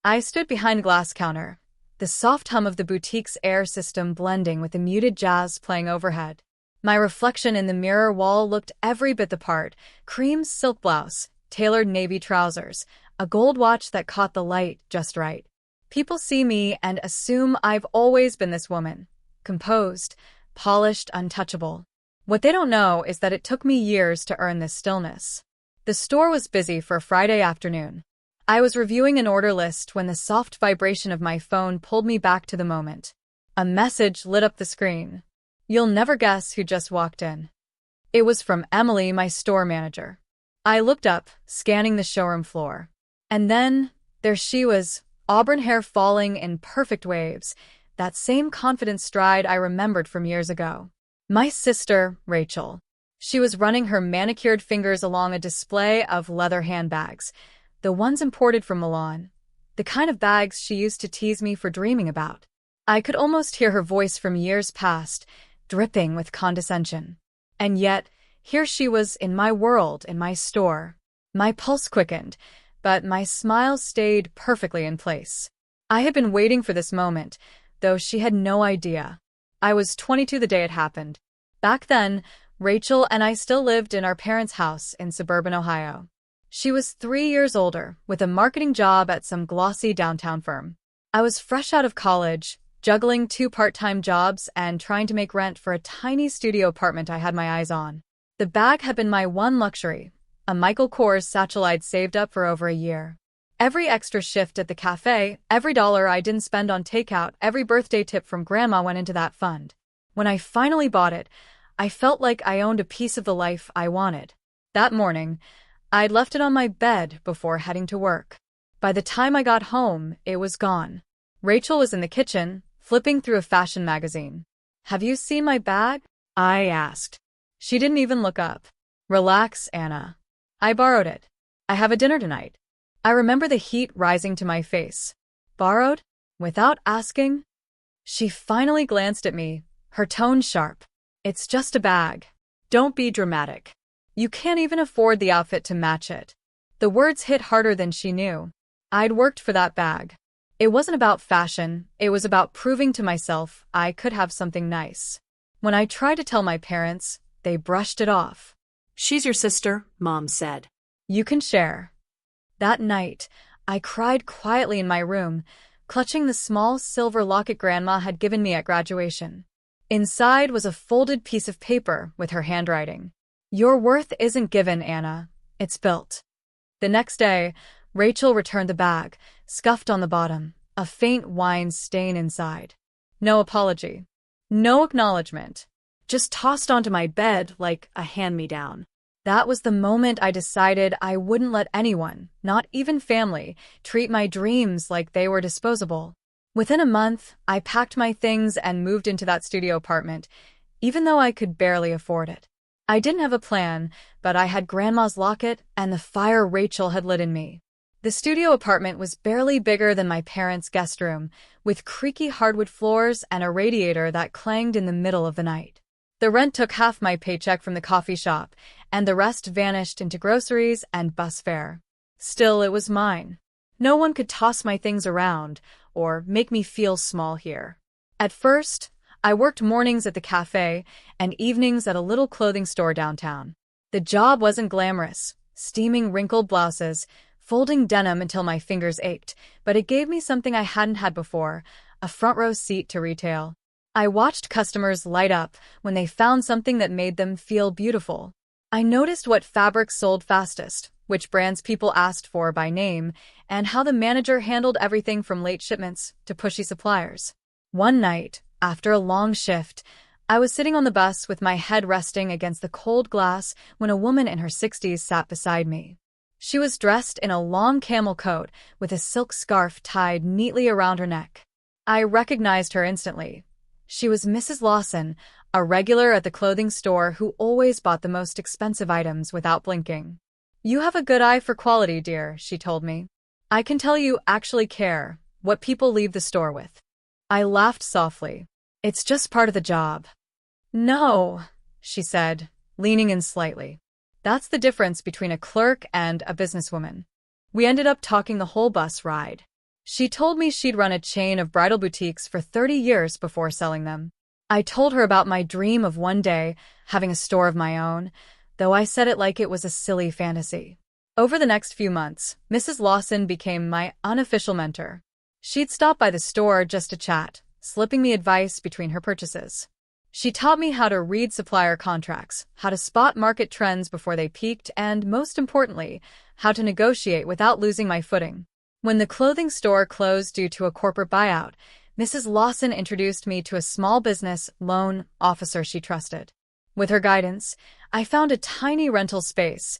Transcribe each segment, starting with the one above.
I stood behind a glass counter, the soft hum of the boutique's air system blending with the muted jazz playing overhead. My reflection in the mirror wall looked every bit the part: cream silk blouse, tailored navy trousers, a gold watch that caught the light just right. People see me and assume I've always been this woman. Composed, polished, untouchable. What they don't know is that it took me years to earn this stillness. The store was busy for a Friday afternoon. I was reviewing an order list when the soft vibration of my phone pulled me back to the moment. A message lit up the screen. You'll never guess who just walked in. It was from Emily, my store manager. I looked up, scanning the showroom floor. And then, there she was, auburn hair falling in perfect waves, that same confident stride I remembered from years ago. My sister, Rachel. She was running her manicured fingers along a display of leather handbags, the ones imported from Milan, the kind of bags she used to tease me for dreaming about. I could almost hear her voice from years past, dripping with condescension. And yet, here she was in my world, in my store. My pulse quickened, but my smile stayed perfectly in place. I had been waiting for this moment, though she had no idea. I was 22 the day it happened. Back then, Rachel and I still lived in our parents' house in suburban Ohio. She was 3 years older, with a marketing job at some glossy downtown firm. I was fresh out of college, juggling 2 part-time jobs and trying to make rent for a tiny studio apartment I had my eyes on. The bag had been my one luxury, a Michael Kors satchel I'd saved up for over a year. Every extra shift at the cafe, every dollar I didn't spend on takeout, every birthday tip from Grandma went into that fund. When I finally bought it, I felt like I owned a piece of the life I wanted. That morning, I'd left it on my bed before heading to work. By the time I got home, it was gone. Rachel was in the kitchen, flipping through a fashion magazine. "Have you seen my bag?" I asked. She didn't even look up. "Relax, Anna. I borrowed it. I have a dinner tonight." I remember the heat rising to my face. "Borrowed? Without asking?" She finally glanced at me, her tone sharp. "It's just a bag. Don't be dramatic. You can't even afford the outfit to match it." The words hit harder than she knew. I'd worked for that bag. It wasn't about fashion, it was about proving to myself I could have something nice. When I tried to tell my parents, they brushed it off. "She's your sister," Mom said. "You can share." That night, I cried quietly in my room, clutching the small silver locket Grandma had given me at graduation. Inside was a folded piece of paper with her handwriting. "Your worth isn't given, Anna. It's built." The next day, Rachel returned the bag, scuffed on the bottom, a faint wine stain inside. No apology. No acknowledgement. Just tossed onto my bed like a hand-me-down. That was the moment I decided I wouldn't let anyone, not even family, treat my dreams like they were disposable. Within a month, I packed my things and moved into that studio apartment, even though I could barely afford it. I didn't have a plan, but I had Grandma's locket and the fire Rachel had lit in me. The studio apartment was barely bigger than my parents' guest room, with creaky hardwood floors and a radiator that clanged in the middle of the night. The rent took half my paycheck from the coffee shop, and the rest vanished into groceries and bus fare. Still, it was mine. No one could toss my things around or make me feel small here. At first, I worked mornings at the cafe and evenings at a little clothing store downtown. The job wasn't glamorous, steaming wrinkled blouses, folding denim until my fingers ached, but it gave me something I hadn't had before, a front-row seat to retail. I watched customers light up when they found something that made them feel beautiful. I noticed what fabrics sold fastest, which brands people asked for by name, and how the manager handled everything from late shipments to pushy suppliers. One night, after a long shift, I was sitting on the bus with my head resting against the cold glass when a woman in her 60s sat beside me. She was dressed in a long camel coat with a silk scarf tied neatly around her neck. I recognized her instantly. She was Mrs. Lawson, a regular at the clothing store who always bought the most expensive items without blinking. "You have a good eye for quality, dear," she told me. "I can tell you actually care what people leave the store with." I laughed softly. "It's just part of the job." "No," she said, leaning in slightly. "That's the difference between a clerk and a businesswoman." We ended up talking the whole bus ride. She told me she'd run a chain of bridal boutiques for 30 years before selling them. I told her about my dream of one day having a store of my own, though I said it like it was a silly fantasy. Over the next few months, Mrs. Lawson became my unofficial mentor. She'd stop by the store just to chat, slipping me advice between her purchases. She taught me how to read supplier contracts, how to spot market trends before they peaked, and, most importantly, how to negotiate without losing my footing. When the clothing store closed due to a corporate buyout, Mrs. Lawson introduced me to a small business loan officer she trusted. With her guidance, I found a tiny rental space,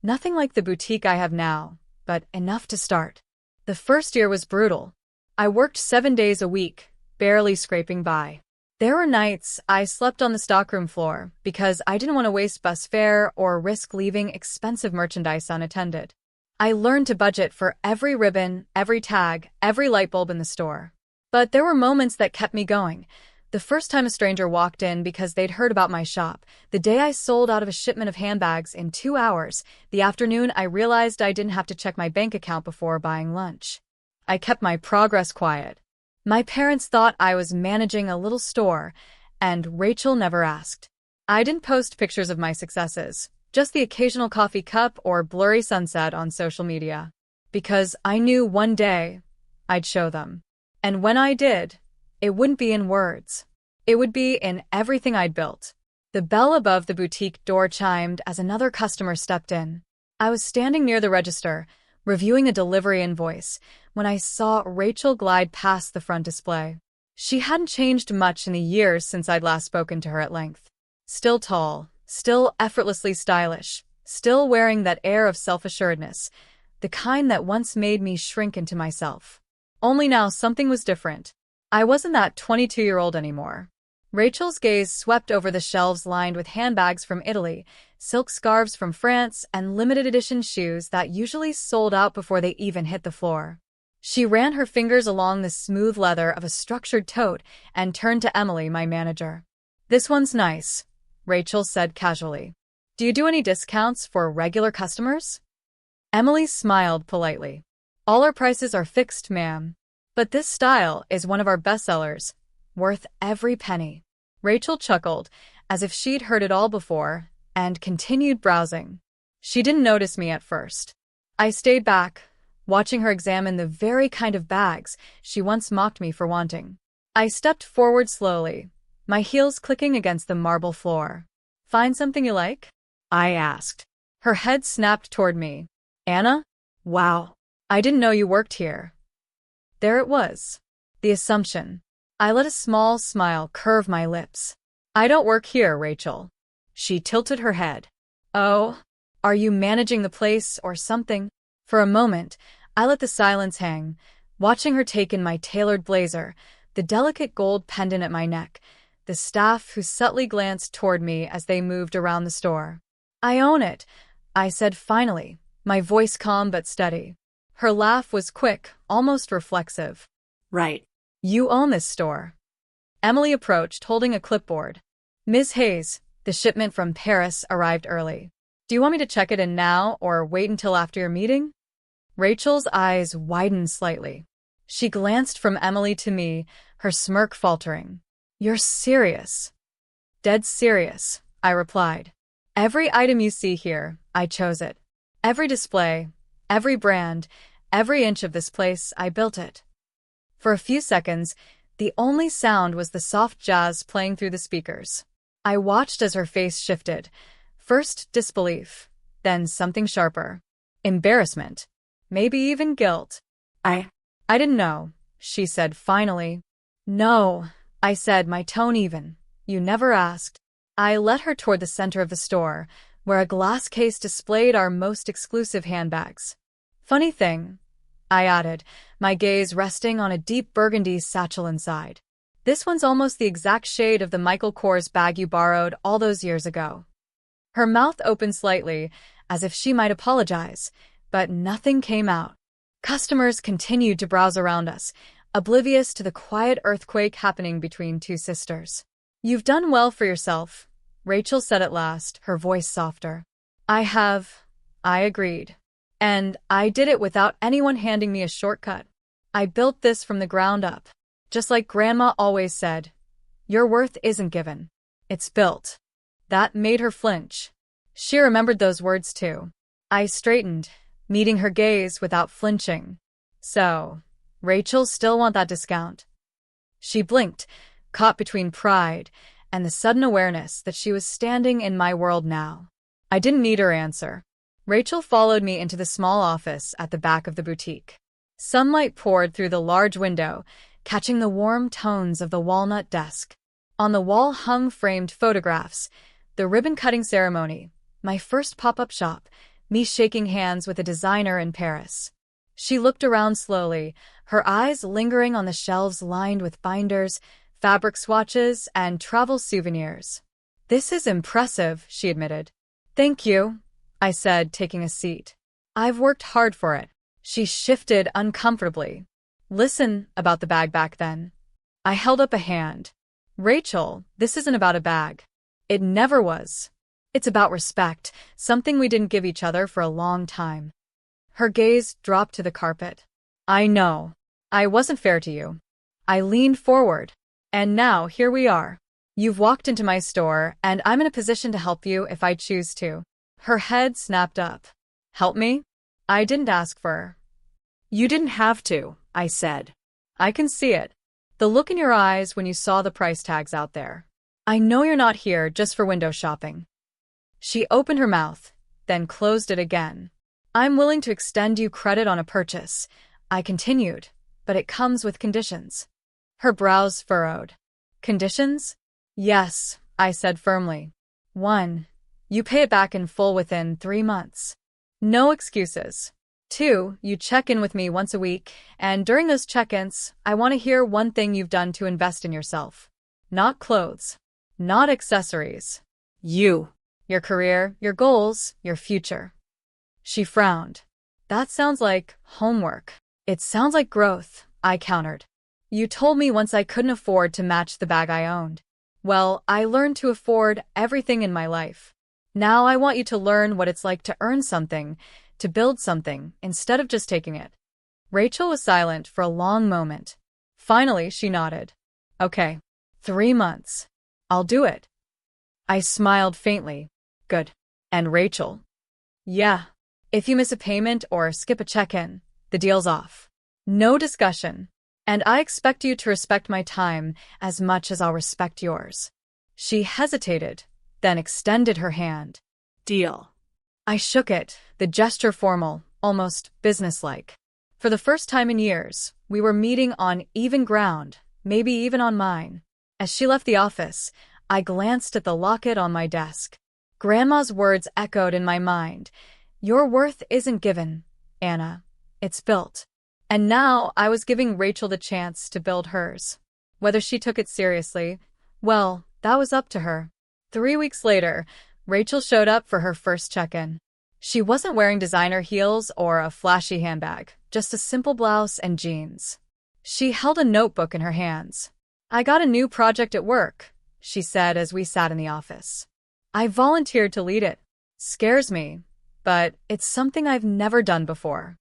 nothing like the boutique I have now, but enough to start. The first year was brutal. I worked 7 days a week, barely scraping by. There were nights I slept on the stockroom floor because I didn't want to waste bus fare or risk leaving expensive merchandise unattended. I learned to budget for every ribbon, every tag, every light bulb in the store. But there were moments that kept me going. The first time a stranger walked in because they'd heard about my shop, the day I sold out of a shipment of handbags in 2 hours, the afternoon I realized I didn't have to check my bank account before buying lunch. I kept my progress quiet. My parents thought I was managing a little store, and Rachel never asked. I didn't post pictures of my successes, just the occasional coffee cup or blurry sunset on social media, because I knew one day I'd show them. And when I did, it wouldn't be in words. It would be in everything I'd built. The bell above the boutique door chimed as another customer stepped in. I was standing near the register, reviewing a delivery invoice, when I saw Rachel glide past the front display. She hadn't changed much in the years since I'd last spoken to her at length. Still tall, still effortlessly stylish, still wearing that air of self-assuredness, the kind that once made me shrink into myself. Only now something was different. I wasn't that 22-year-old anymore. Rachel's gaze swept over the shelves lined with handbags from Italy, silk scarves from France, and limited edition shoes that usually sold out before they even hit the floor. She ran her fingers along the smooth leather of a structured tote and turned to Emily, my manager. "This one's nice," Rachel said casually. "Do you do any discounts for regular customers?" Emily smiled politely. "All our prices are fixed, ma'am. But this style is one of our bestsellers, worth every penny." Rachel chuckled, as if she'd heard it all before, and continued browsing. She didn't notice me at first. I stayed back, watching her examine the very kind of bags she once mocked me for wanting. I stepped forward slowly, my heels clicking against the marble floor. "Find something you like?" I asked. Her head snapped toward me. "Anna? Wow. I didn't know you worked here." There it was. The assumption. I let a small smile curve my lips. "I don't work here, Rachel." She tilted her head. "Oh, are you managing the place or something?" For a moment, I let the silence hang, watching her take in my tailored blazer, the delicate gold pendant at my neck, the staff who subtly glanced toward me as they moved around the store. "I own it," I said finally, my voice calm but steady. Her laugh was quick, almost reflexive. "Right. "You own this store." Emily approached, holding a clipboard. "Ms. Hayes, the shipment from Paris arrived early. Do you want me to check it in now or wait until after your meeting?" Rachel's eyes widened slightly. She glanced from Emily to me, her smirk faltering. "You're serious?" "Dead serious," I replied. "Every item you see here, I chose it. Every display, every brand, every inch of this place, I built it." For a few seconds, the only sound was the soft jazz playing through the speakers. I watched as her face shifted. First disbelief, then something sharper. Embarrassment. Maybe even guilt. I didn't know," she said finally. "No," I said, my tone even. "You never asked." I led her toward the center of the store, where a glass case displayed our most exclusive handbags. "Funny thing," I added, my gaze resting on a deep burgundy satchel inside. "This one's almost the exact shade of the Michael Kors bag you borrowed all those years ago." Her mouth opened slightly, as if she might apologize, but nothing came out. Customers continued to browse around us, oblivious to the quiet earthquake happening between two sisters. "You've done well for yourself," Rachel said at last, her voice softer. "I have," I agreed. "And I did it without anyone handing me a shortcut." I built this from the ground up. Just like Grandma always said, your worth isn't given. It's built. That made her flinch. She remembered those words too. I straightened, meeting her gaze without flinching. So, Rachel still want that discount? She blinked, caught between pride and the sudden awareness that she was standing in my world now. I didn't need her answer. Rachel followed me into the small office at the back of the boutique. Sunlight poured through the large window, catching the warm tones of the walnut desk. On the wall hung framed photographs, the ribbon-cutting ceremony, my first pop-up shop, me shaking hands with a designer in Paris. She looked around slowly, her eyes lingering on the shelves lined with binders, fabric swatches, and travel souvenirs. This is impressive, she admitted. Thank you, I said, taking a seat. I've worked hard for it. She shifted uncomfortably. Listen about the bag back then. I held up a hand. Rachel, this isn't about a bag. It never was. It's about respect, something we didn't give each other for a long time. Her gaze dropped to the carpet. I know. I wasn't fair to you. I leaned forward. And now, here we are. You've walked into my store, and I'm in a position to help you if I choose to. Her head snapped up. Help me? I didn't ask for her. You didn't have to, I said. I can see it. The look in your eyes when you saw the price tags out there. I know you're not here just for window shopping. She opened her mouth, then closed it again. I'm willing to extend you credit on a purchase, I continued, but it comes with conditions. Her brows furrowed. Conditions? Yes, I said firmly. 1. You pay it back in full within 3 months. No excuses. 2. You check in with me once a week, and during those check-ins, I want to hear one thing you've done to invest in yourself. Not clothes. Not accessories. You. Your career, your goals, your future. She frowned. That sounds like homework. It sounds like growth, I countered. You told me once I couldn't afford to match the bag I owned. Well, I learned to afford everything in my life. Now I want you to learn what it's like to earn something, to build something, instead of just taking it. Rachel was silent for a long moment. Finally, she nodded. Okay. 3 months. I'll do it. I smiled faintly. Good. And Rachel? Yeah. If you miss a payment or skip a check-in, the deal's off. No discussion. And I expect you to respect my time as much as I'll respect yours. She hesitated, then extended her hand. Deal. I shook it, the gesture formal, almost businesslike. For the first time in years, we were meeting on even ground, maybe even on mine. As she left the office, I glanced at the locket on my desk. Grandma's words echoed in my mind. Your worth isn't given, Anna. It's built. And now I was giving Rachel the chance to build hers. Whether she took it seriously, well, that was up to her. 3 weeks later, Rachel showed up for her first check-in. She wasn't wearing designer heels or a flashy handbag, just a simple blouse and jeans. She held a notebook in her hands. I got a new project at work, she said as we sat in the office. I volunteered to lead it. Scares me, but it's something I've never done before.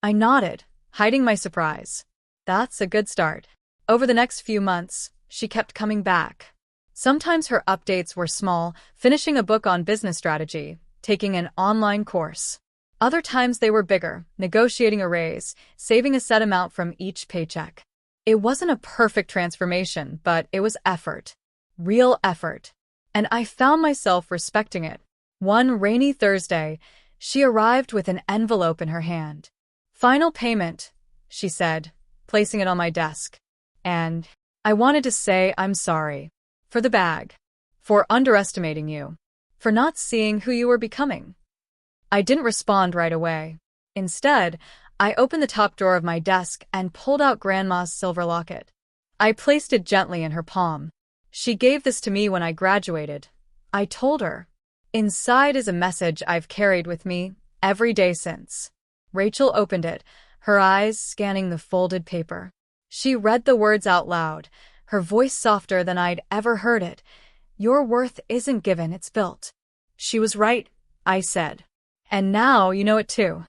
I nodded, hiding my surprise. That's a good start. Over the next few months, she kept coming back. Sometimes her updates were small, finishing a book on business strategy, taking an online course. Other times they were bigger, negotiating a raise, saving a set amount from each paycheck. It wasn't a perfect transformation, but it was effort. Real effort. And I found myself respecting it. One rainy Thursday, she arrived with an envelope in her hand. Final payment, she said, placing it on my desk. And I wanted to say I'm sorry. For the bag. For underestimating you. For not seeing who you were becoming. I didn't respond right away. Instead, I opened the top drawer of my desk and pulled out Grandma's silver locket. I placed it gently in her palm. She gave this to me when I graduated. I told her. Inside is a message I've carried with me every day since. Rachel opened it, her eyes scanning the folded paper. She read the words out loud, her voice softer than I'd ever heard it. Your worth isn't given, it's built. She was right, I said. And now you know it too.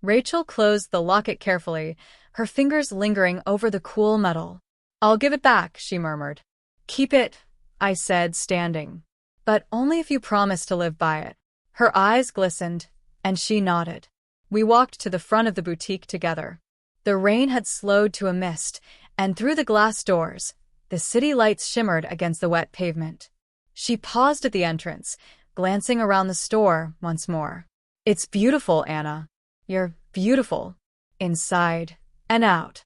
Rachel closed the locket carefully, her fingers lingering over the cool metal. "I'll give it back," she murmured. "Keep it," I said, standing. "But only if you promise to live by it." Her eyes glistened, and she nodded. We walked to the front of the boutique together. The rain had slowed to a mist, and through the glass doors, the city lights shimmered against the wet pavement. She paused at the entrance, glancing around the store once more. "It's beautiful, Anna. You're beautiful. Inside and out."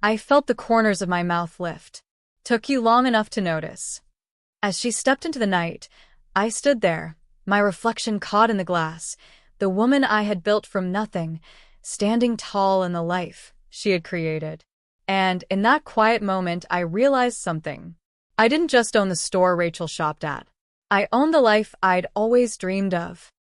I felt the corners of my mouth lift. "Took you long enough to notice." As she stepped into the night, I stood there, my reflection caught in the glass, the woman I had built from nothing, standing tall in the life she had created. And in that quiet moment, I realized something. I didn't just own the store Rachel shopped at. I owned the life I'd always dreamed of.